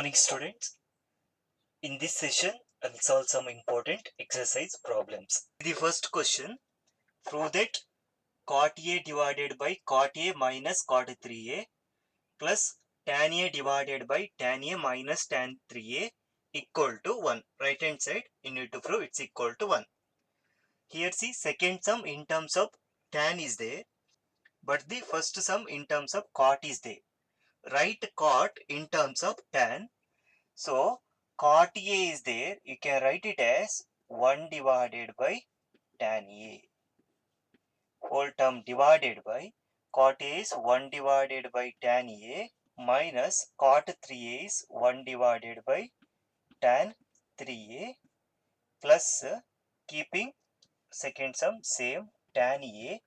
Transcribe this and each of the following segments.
morning, students. In this session, I will solve some important exercise problems. The first question, prove that cot A divided by cot A minus cot 3A plus tan A divided by tan A minus tan 3A equal to 1. Right hand side, you need to prove it's equal to 1. Here see, second sum in terms of tan is there, but the first sum in terms of cot is there. Write cot in terms of tan. So cot A is there, you can write it as 1 divided by tan A. Whole term divided by cot A is 1 divided by tan A minus cot 3A is 1 divided by tan 3A plus keeping second sum same tan A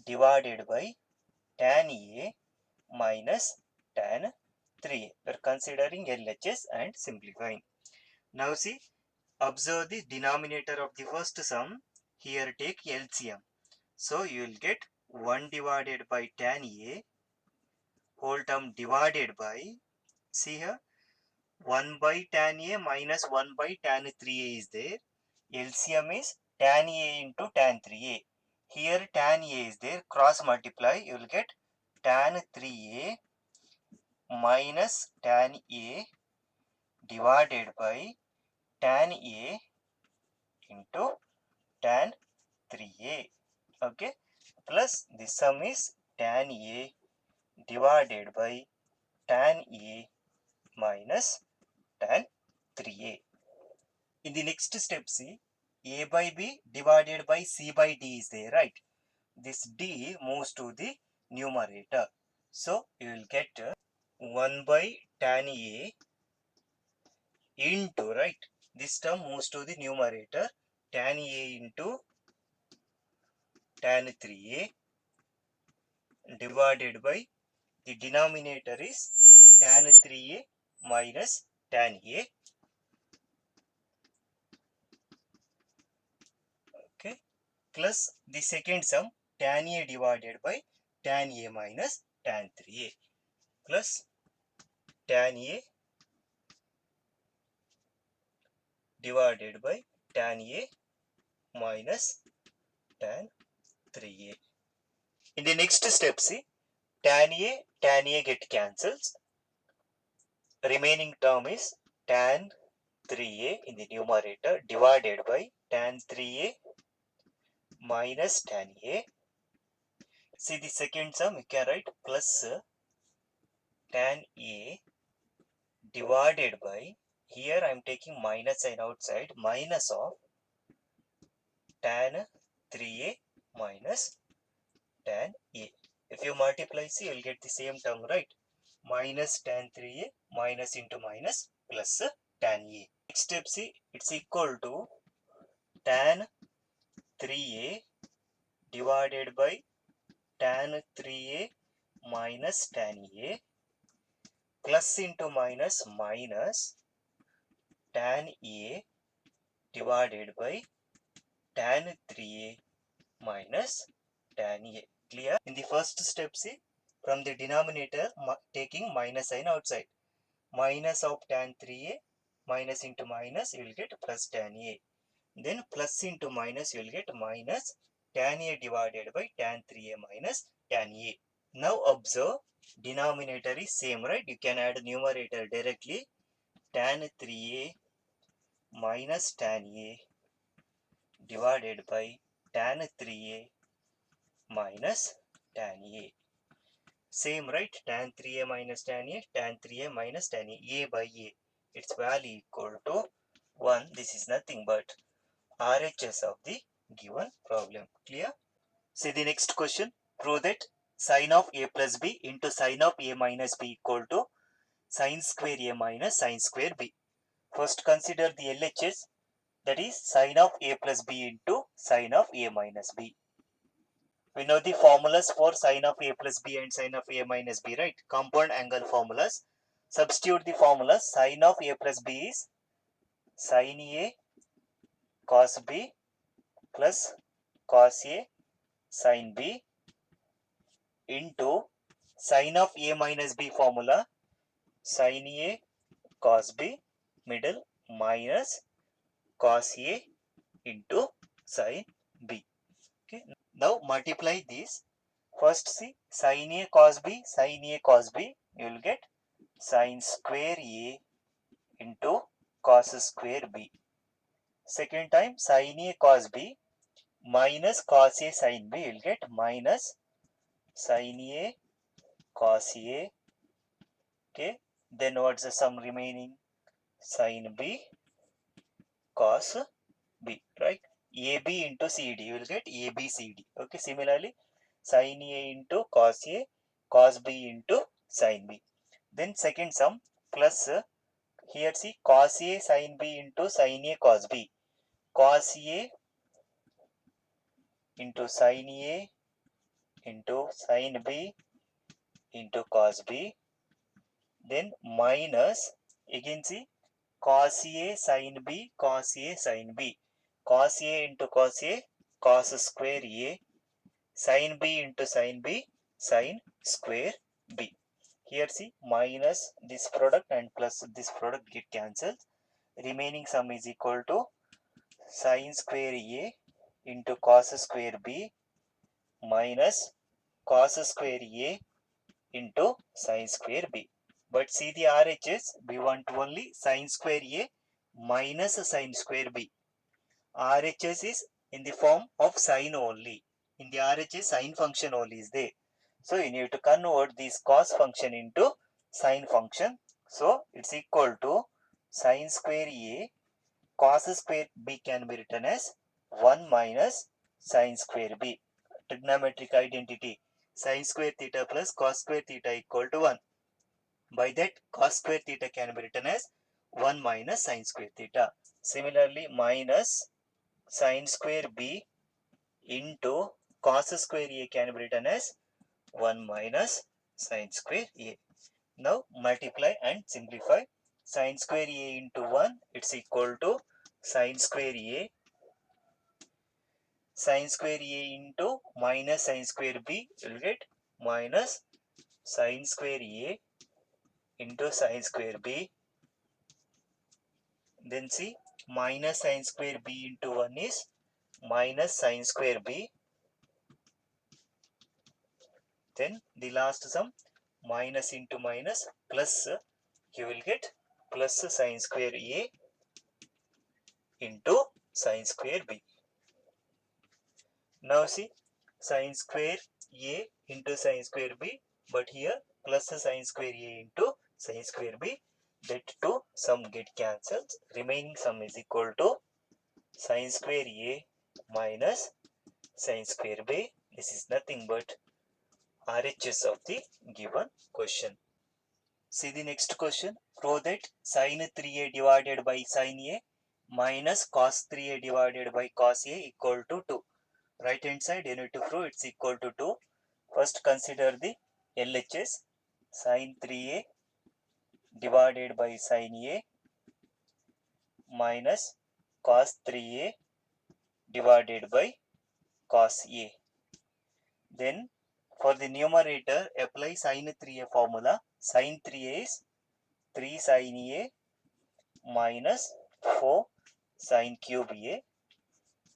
divided by tan A minus tan 3A. We are considering LHS and simplifying. Now see, observe the denominator of the first sum. Here take LCM. So you will get 1 divided by tan A whole term divided by, see here, 1 by tan A minus 1 by tan 3A is there. LCM is tan A into tan 3A. Here tan A is there, cross multiply, you will get tan 3A minus tan A divided by tan A into tan 3A. Okay, plus the sum is tan A divided by tan A minus tan 3A. In the next step, see, A by B divided by C by D is there, right? This D moves to the numerator. So you will get 1 by tan A into, right? This term moves to the numerator, tan A into tan 3A divided by the denominator is tan 3A minus tan A. Okay, plus the second sum tan A divided by tan A minus tan 3A plus tan A divided by tan A minus tan 3A. In the next step, see, tan A get cancels. Remaining term is tan 3A in the numerator divided by tan 3A minus tan A. See the second sum, you can write plus tan A divided by, here I am taking minus sign outside, minus of tan 3A minus tan A. If you multiply, see, you will get the same term, right? Minus tan 3A minus into minus plus tan A. Next step, see, it's equal to tan 3A divided by tan 3A minus tan A plus into minus minus tan A divided by tan 3A minus tan A. Clear? In the first step, see, from the denominator taking minus sign outside, minus of tan 3A minus into minus, you will get plus tan A. Then plus into minus, you will get minus tan A divided by tan 3A minus tan A. Now observe, denominator is same, right? You can add numerator directly, tan 3A minus tan A divided by tan 3A minus tan A. Same, right? Tan 3A minus tan A, tan 3A minus tan A by A. Its value equal to 1. This is nothing but RHS of the given problem. Clear? See the next question. Prove that sine of A plus B into sine of A minus B equal to sine square A minus sine square B. First consider the LHS, that is sine of A plus B into sine of A minus B. We know the formulas for sine of A plus B and sine of A minus B, right? Compound angle formulas. Substitute the formulas. Sine of A plus B is sine A cos B plus cos A sine B into sine of A minus B formula, sine A cos B, middle minus cos A into sin B. Okay. Now multiply this. First see sin A cos B, sin A cos B, you will get sin square A into cos square B. Second time sin A cos B minus cos A sin B, you will get minus sin A cos A. Okay. Then what's the sum remaining? Sin B cos B, right? AB into CD, you will get ABCD. Okay. Similarly, sin A into cos A, cos B into sin B. Then second sum plus here see cos A sin B into sin A cos B. Cos A into sin A into sin B into cos B. Then minus again see cos A sin B cos A sin B. Cos A into cos A cos square A. Sin B into sin B sin square B. Here see minus this product and plus this product get cancelled. Remaining sum is equal to sin square A into cos square B minus cos square A into sin square B. But see the RHS, we want only sin square A minus sin square B. RHS is in the form of sin only. In the RHS, sin function only is there. So you need to convert this cos function into sin function. So it's equal to sin square A cos square B can be written as 1 minus sin square B. Trigonometric identity. Sin square theta plus cos square theta equal to 1. By that, cos square theta can be written as 1 minus sin square theta. Similarly, minus sin square B into cos square A can be written as 1 minus sin square A. Now multiply and simplify. Sin square A into 1, it's equal to sin square A. Sin square A into minus sin square B, you will get minus sin square A into sin square B. Then see minus sin square B into 1 is minus sin square B. Then the last sum minus into minus plus, you will get plus sin square A into sin square B. Now see sin square A into sin square B, but here plus sin square A into sin square B. That two sum get cancelled. Remaining sum is equal to sin square A minus sin square B. This is nothing but RHS of the given question. See the next question. Prove that sin 3a divided by sin a minus cos 3a divided by cos a equal to 2. Right hand side you need to prove it's equal to 2. First consider the LHS. Sin 3a divided by sin a minus cos 3a divided by cos a. Then for the numerator apply sin 3a formula. Sin 3a is 3 sin a minus 4 sin cube a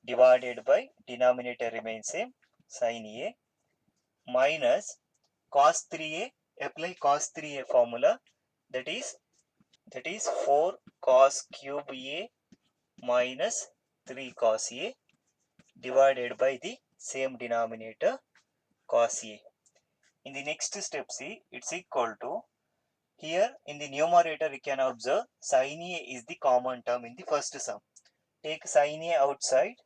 divided by denominator remains same sin a minus cos 3a, apply cos 3a formula, that is 4 cos cube a minus 3 cos a divided by the same denominator cos a. In the next step see it's equal to, here in the numerator you can observe sin a is the common term in the first sum. Take sin a outside,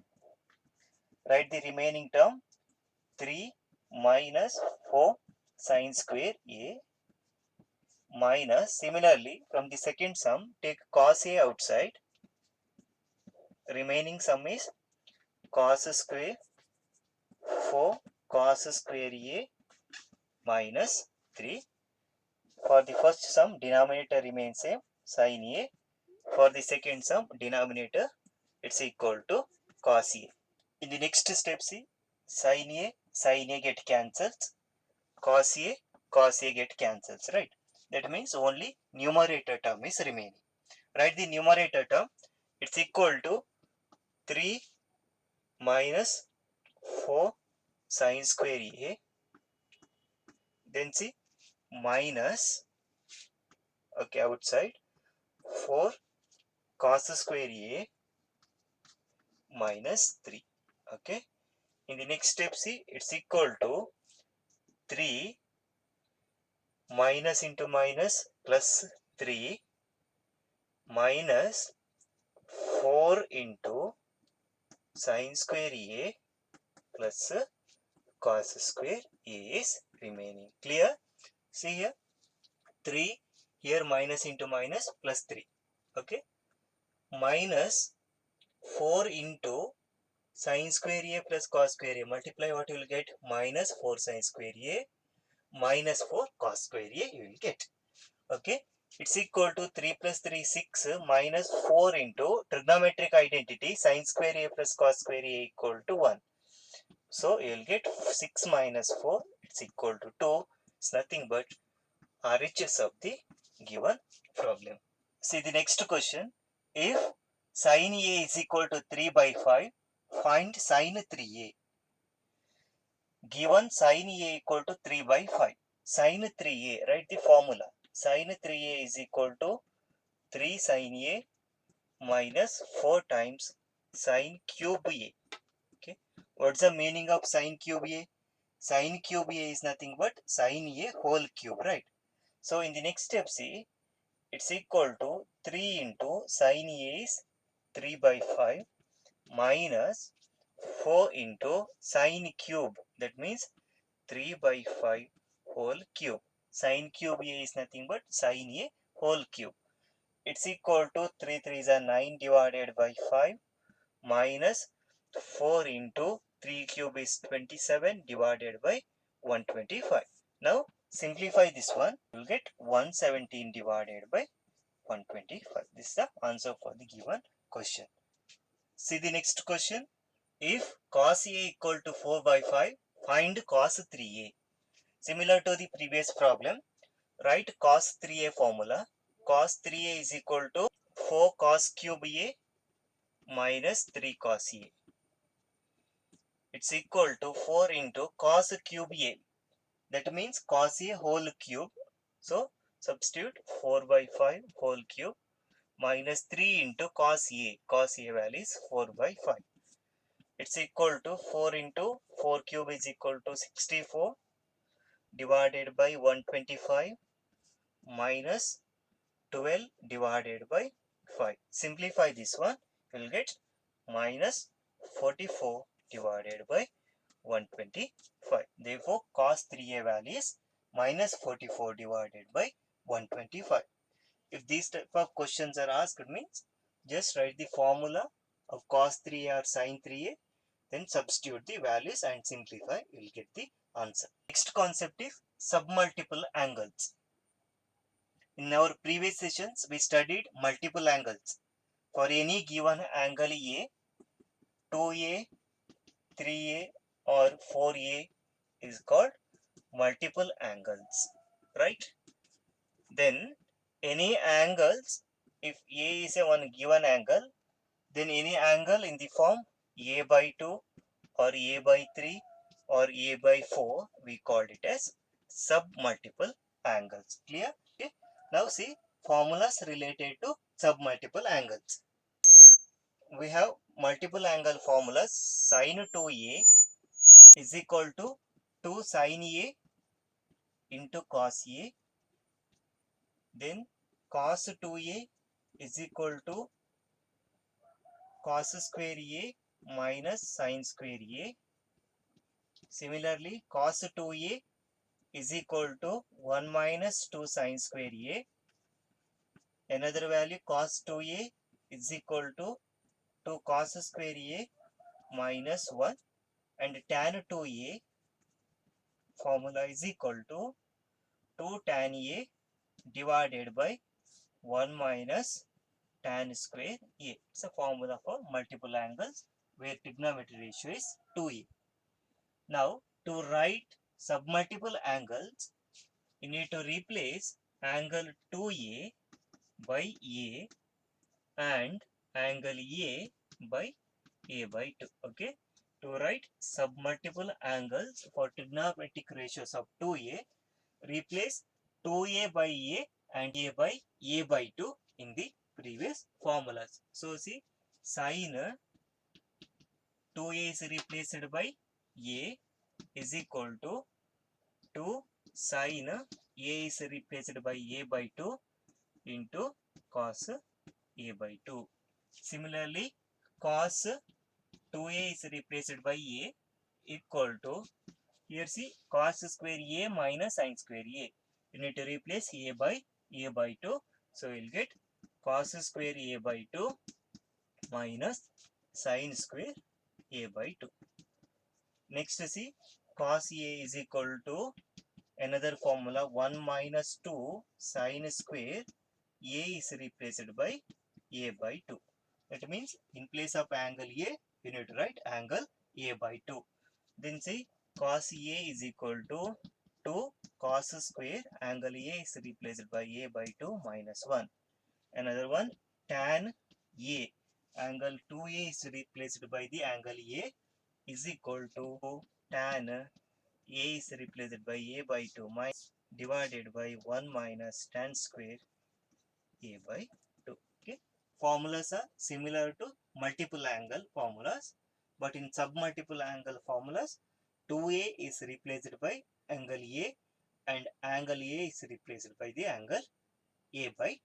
write the remaining term 3 minus 4 sin square a minus, similarly from the second sum take cos a outside, remaining sum is cos square 4 cos square a minus 3. For the first sum denominator remains same sin a, for the second sum denominator it's equal to cos a. In the next step see sin a get cancelled, cos a get cancels, right? That means only numerator term is remaining. Write the numerator term. It's equal to 3 minus 4 sine square A. Then see minus, okay, outside 4 cos square A minus 3. Okay. In the next step, see, it's equal to 3 minus into minus plus 3 minus 4 into sine square A plus cos square A is remaining. Clear? See here, 3 here minus into minus plus 3. Okay. Minus 4 into sine square A plus cos square A. Multiply, what you will get? Minus 4 sine square A minus 4 cos square A you will get. Okay. It's equal to 3 plus 3 6 minus 4 into trigonometric identity sine square A plus cos square A equal to 1. So you will get 6 minus 4, it's equal to 2. It's nothing but RHS of the given problem. See the next question. If sin A is equal to 3 by 5, find sin 3A. Given sin A equal to 3 by 5. Sin 3A, write the formula. Sin 3A is equal to 3 sin A minus 4 times sin cube A. Okay. What's the meaning of sin cube A? Sin cube A is nothing but sin A whole cube, right? So in the next step, see, it's equal to 3 into sin A is 3 by 5 minus 4 into sin cube. That means 3 by 5 whole cube. Sin cube A is nothing but sin A whole cube. It's equal to 3 3s are 9 divided by 5 minus 4 into 3 cube is 27 divided by 125. Now simplify this one. You will get 117 divided by 125. This is the answer for the given question. See the next question. If cos A equal to 4 by 5, find cos 3A. Similar to the previous problem, write cos 3A formula. Cos 3A is equal to 4 cos cube A minus 3 cos A. It's equal to 4 into cos cube A. That means cos A whole cube. So substitute 4 by 5 whole cube minus 3 into cos A. Cos A value is 4 by 5. It's equal to 4 into 4 cube is equal to 64 divided by 125 minus 12 divided by 5. Simplify this one. You will get minus 44 divided by 125. Therefore, cos 3A value is minus 44 divided by 125. If these type of questions are asked, means just write the formula of cos 3A or sin 3A, then substitute the values and simplify, you will get the answer. Next concept is submultiple angles. In our previous sessions, we studied multiple angles. For any given angle A, 2A, 3A or 4A is called multiple angles, right? Then any angles, if A is a one given angle, then any angle in the form A by 2 or A by 3 or A by 4, we called it as submultiple angles. Clear? Okay. Now see formulas related to submultiple angles. We have multiple angle formulas. Sin 2A is equal to 2 sin A into cos A. Then cos 2A is equal to cos square A minus sin square A. Similarly, cos 2A is equal to 1 minus 2 sin square A. Another value cos 2A is equal to 2 cos square A minus 1, and tan 2A formula is equal to 2 tan A divided by 1 minus tan square A. It's a formula for multiple angles where trigonometry ratio is 2A. Now to write submultiple angles, you need to replace angle 2A by A and angle A by A by 2. Okay. To write submultiple angles for trigonometric ratios of 2A, replace 2A by A and A by A by 2 in the previous formulas. So see, sin 2A is replaced by A is equal to 2 sin A is replaced by A by 2 into cos A by 2. Similarly, cos 2A is replaced by A equal to, here see, cos square A minus sin square A. You need to replace A by 2. So you'll get cos square A by 2 minus sin square A by 2. Next see, cos A is equal to another formula 1 minus 2 sin square A is replaced by A by 2. That means in place of angle A, you need to write angle A by 2. Then see, cos A is equal to 2 cos square angle A is replaced by A by 2 minus 1. Another one, tan A angle 2A is replaced by the angle A is equal to tan A is replaced by A by 2 minus divided by 1 minus tan square A by 2. Okay. Formulas are similar to multiple angle formulas, but in submultiple angle formulas, 2A is replaced by angle A and angle A is replaced by the angle A by